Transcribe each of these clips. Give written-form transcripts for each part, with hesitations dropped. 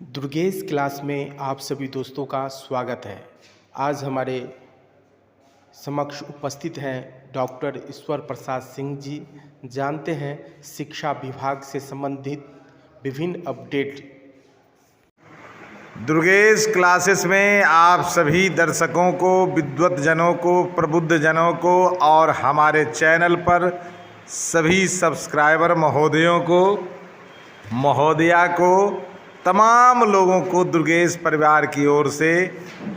Durgesh class में आप सभी दोस्तों का स्वागत है। आज हमारे समक्ष उपस्थित हैं डॉक्टर ईश्वर प्रसाद सिंह जी। जानते हैं शिक्षा विभाग से संबंधित विभिन्न अपडेट। दुर्गेश क्लासेस में आप सभी दर्शकों को, विद्वत जनों को, प्रबुद्ध जनों को और हमारे चैनल पर सभी सब्सक्राइबर महोदयों को, महोदया को, तमाम लोगों को दुर्गेश परिवार की ओर से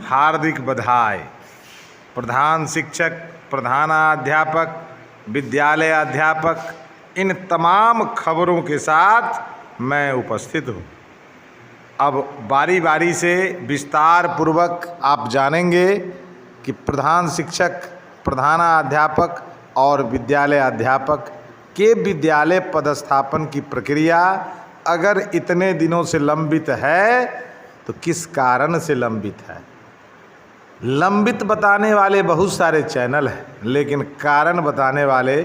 हार्दिक बधाई। प्रधान शिक्षक, प्रधानाध्यापक, विद्यालय अध्यापक, इन तमाम खबरों के साथ मैं उपस्थित हूँ। अब बारी बारी से विस्तार पूर्वक आप जानेंगे कि प्रधान शिक्षक, प्रधानाध्यापक और विद्यालय अध्यापक के विद्यालय पदस्थापन की प्रक्रिया अगर इतने दिनों से लंबित है तो किस कारण से लंबित है। लंबित बताने वाले बहुत सारे चैनल हैं, लेकिन कारण बताने वाले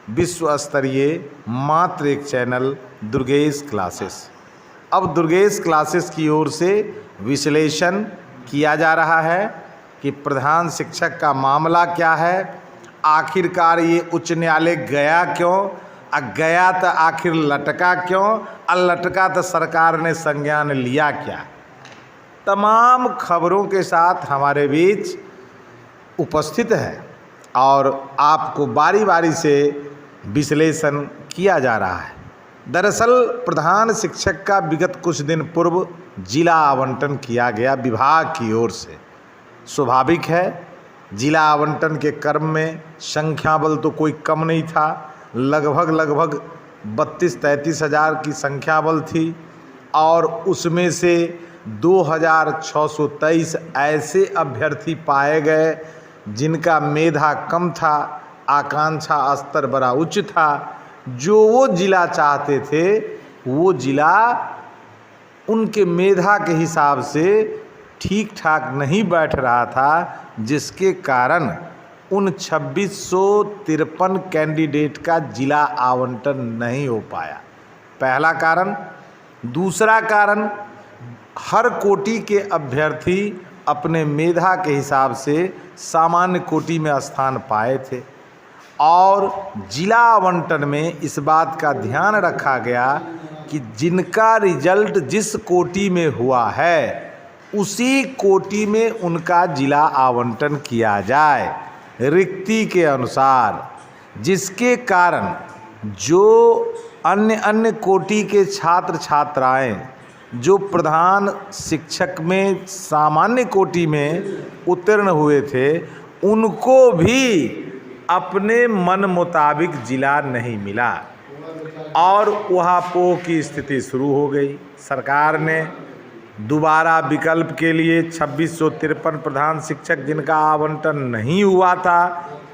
विश्व स्तरीय मात्र एक चैनल दुर्गेश क्लासेस। अब दुर्गेश क्लासेस की ओर से विश्लेषण किया जा रहा है कि प्रधान शिक्षक का मामला क्या है, आखिरकार ये उच्च न्यायालय गया क्यों, गया तो आखिर लटका क्यों, और लटका तो सरकार ने संज्ञान लिया क्या। तमाम खबरों के साथ हमारे बीच उपस्थित है और आपको बारी बारी से विश्लेषण किया जा रहा है। दरअसल प्रधान शिक्षक का विगत कुछ दिन पूर्व जिला आवंटन किया गया विभाग की ओर से। स्वाभाविक है, जिला आवंटन के क्रम में संख्या बल तो कोई कम नहीं था। लगभग 32-33 हज़ार की संख्या बल थी और उसमें से 2623 ऐसे अभ्यर्थी पाए गए जिनका मेधा कम था, आकांक्षा स्तर बड़ा उच्च था। जो वो जिला चाहते थे वो जिला उनके मेधा के हिसाब से ठीक ठाक नहीं बैठ रहा था, जिसके कारण उन 2653 कैंडिडेट का जिला आवंटन नहीं हो पाया। पहला कारण। दूसरा कारण, हर कोटि के अभ्यर्थी अपने मेधा के हिसाब से सामान्य कोटि में स्थान पाए थे और जिला आवंटन में इस बात का ध्यान रखा गया कि जिनका रिजल्ट जिस कोटि में हुआ है उसी कोटि में उनका जिला आवंटन किया जाए रिक्ति के अनुसार, जिसके कारण जो अन्य कोटि के छात्र छात्राएं जो प्रधान शिक्षक में सामान्य कोटि में उत्तीर्ण हुए थे उनको भी अपने मन मुताबिक जिला नहीं मिला और ऊहापोह की स्थिति शुरू हो गई। सरकार ने दोबारा विकल्प के लिए 2653 प्रधान शिक्षक जिनका आवंटन नहीं हुआ था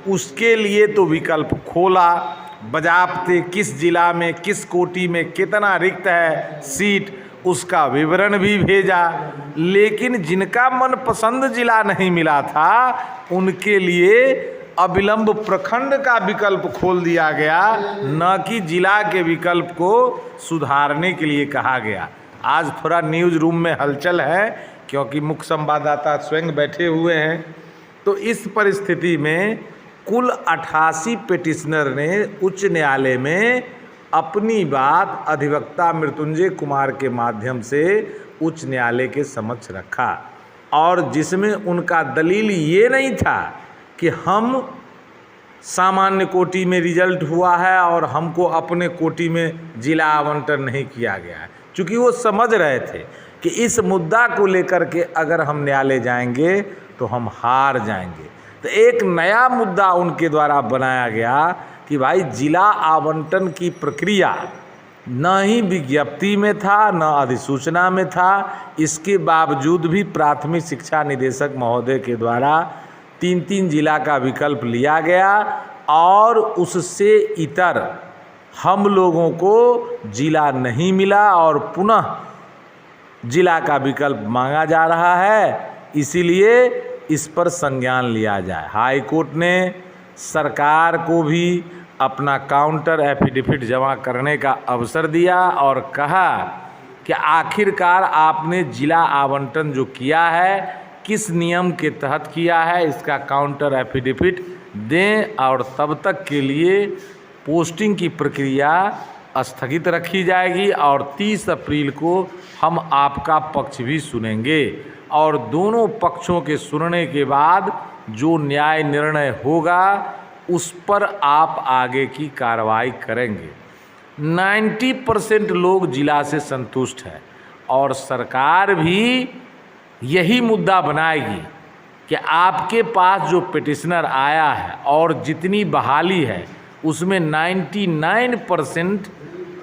उसके लिए तो विकल्प खोला, बजाबते किस जिला में किस कोटि में कितना रिक्त है सीट उसका विवरण भी भेजा, लेकिन जिनका मनपसंद जिला नहीं मिला था उनके लिए अविलंब प्रखंड का विकल्प खोल दिया गया, न कि जिला के विकल्प को सुधारने के लिए कहा गया। आज थोड़ा न्यूज़ रूम में हलचल है क्योंकि मुख्य संवाददाता स्वयं बैठे हुए हैं। तो इस परिस्थिति में कुल 88 पिटिशनर ने उच्च न्यायालय में अपनी बात अधिवक्ता मृत्युंजय कुमार के माध्यम से उच्च न्यायालय के समक्ष रखा और जिसमें उनका दलील ये नहीं था कि हम सामान्य कोटि में रिजल्ट हुआ है और हमको अपने कोटि में जिला आवंटन नहीं किया गया है, चूँकि वो समझ रहे थे कि इस मुद्दा को लेकर के अगर हम न्यायालय जाएंगे तो हम हार जाएंगे। तो एक नया मुद्दा उनके द्वारा बनाया गया कि भाई जिला आवंटन की प्रक्रिया न ही विज्ञप्ति में था न अधिसूचना में था, इसके बावजूद भी प्राथमिक शिक्षा निदेशक महोदय के द्वारा 3 जिला का विकल्प लिया गया और उससे इतर हम लोगों को जिला नहीं मिला और पुनः जिला का विकल्प मांगा जा रहा है, इसीलिए इस पर संज्ञान लिया जाए। हाई कोर्ट ने सरकार को भी अपना काउंटर एफिडेविट जमा करने का अवसर दिया और कहा कि आखिरकार आपने जिला आवंटन जो किया है किस नियम के तहत किया है, इसका काउंटर एफिडेविट दें और तब तक के लिए पोस्टिंग की प्रक्रिया स्थगित रखी जाएगी और 30 अप्रैल को हम आपका पक्ष भी सुनेंगे और दोनों पक्षों के सुनने के बाद जो न्याय निर्णय होगा उस पर आप आगे की कार्रवाई करेंगे। 90% लोग जिला से संतुष्ट है और सरकार भी यही मुद्दा बनाएगी कि आपके पास जो पिटिशनर आया है और जितनी बहाली है उसमें 99%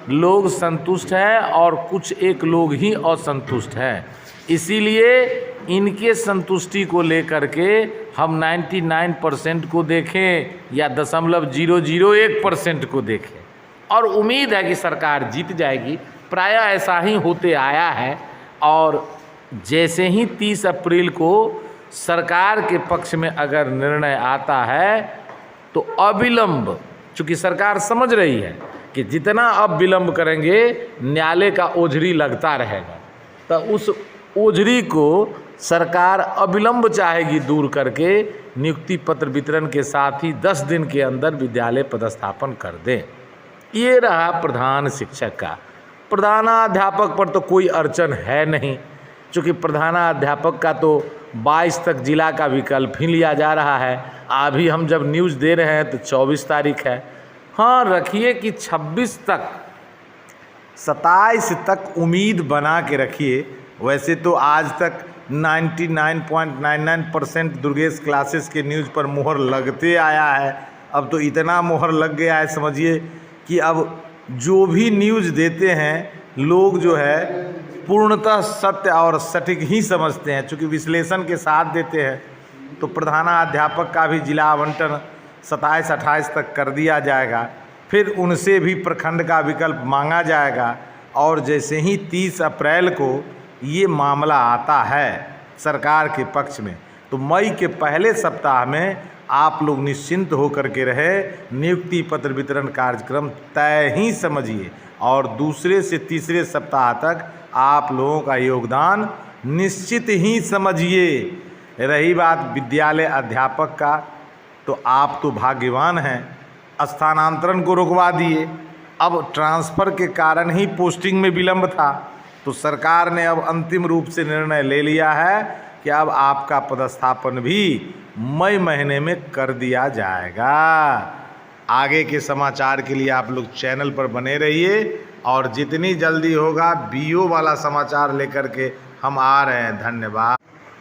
लोग संतुष्ट है और कुछ एक लोग ही असंतुष्ट हैं। इसीलिए इनके संतुष्टि को लेकर के हम 99% को देखें या 0.001% को देखें और उम्मीद है कि सरकार जीत जाएगी। प्रायः ऐसा ही होते आया है और जैसे ही 30 अप्रैल को सरकार के पक्ष में अगर निर्णय आता है तो अविलंब, चूँकि सरकार समझ रही है कि जितना अब विलंब करेंगे न्यायालय का ओझरी लगता रहेगा, तो उस ओझरी को सरकार अविलंब चाहेगी दूर करके नियुक्ति पत्र वितरण के साथ ही 10 दिन के अंदर विद्यालय पदस्थापन कर दें। ये रहा प्रधान शिक्षक का। प्रधानाध्यापक पर तो कोई अड़चन है नहीं, चूँकि प्रधानाध्यापक का तो 22 तक जिला का विकल्प ही लिया जा रहा है। अभी हम जब न्यूज़ दे रहे हैं तो 24 तारीख है। हाँ, रखिए कि 26 तक 27 तक उम्मीद बना के रखिए। वैसे तो आज तक 99.99% दुर्गेश क्लासेस के न्यूज़ पर मुहर लगते आया है। अब तो इतना मुहर लग गया है समझिए कि अब जो भी न्यूज़ देते हैं लोग जो है पूर्णतः सत्य और सटीक ही समझते हैं, चूँकि विश्लेषण के साथ देते हैं। तो प्रधानाध्यापक का भी जिला आवंटन 27-28 तक कर दिया जाएगा, फिर उनसे भी प्रखंड का विकल्प मांगा जाएगा और जैसे ही 30 अप्रैल को ये मामला आता है सरकार के पक्ष में तो मई के पहले सप्ताह में आप लोग निश्चिंत होकर के रहे। नियुक्ति पत्र वितरण कार्यक्रम तय ही समझिए और दूसरे से तीसरे सप्ताह तक आप लोगों का योगदान निश्चित ही समझिए। रही बात विद्यालय अध्यापक का, तो आप तो भाग्यवान हैं, स्थानांतरण को रुकवा दिए। अब ट्रांसफ़र के कारण ही पोस्टिंग में विलंब था, तो सरकार ने अब अंतिम रूप से निर्णय ले लिया है कि अब आपका पदस्थापन भी मई महीने में कर दिया जाएगा। आगे के समाचार के लिए आप लोग चैनल पर बने रहिए और जितनी जल्दी होगा बीओ वाला समाचार लेकर के हम आ रहे हैं। धन्यवाद।